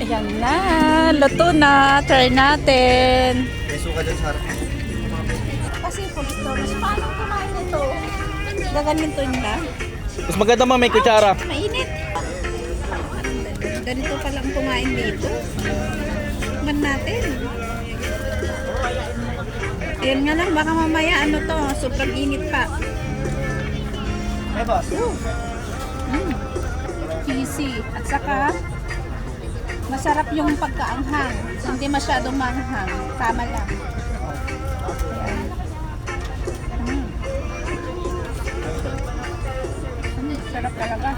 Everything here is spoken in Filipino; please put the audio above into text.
Ayan na, luto na. Try natin. May suka dyan sa harap. Kasi Thomas, paano kumain ito? Gaganito nila. Mas maganda may kutsara. Mainit. Ganito pa lang kumain dito. Man natin. Ayan nga lang, baka mamaya ano to, sobrang init pa. Hey, boss. Cheesy. At saka, masarap yung pagkaanghang. Hindi masyadong manghang. Tama lang. Ayan. Sarap talaga.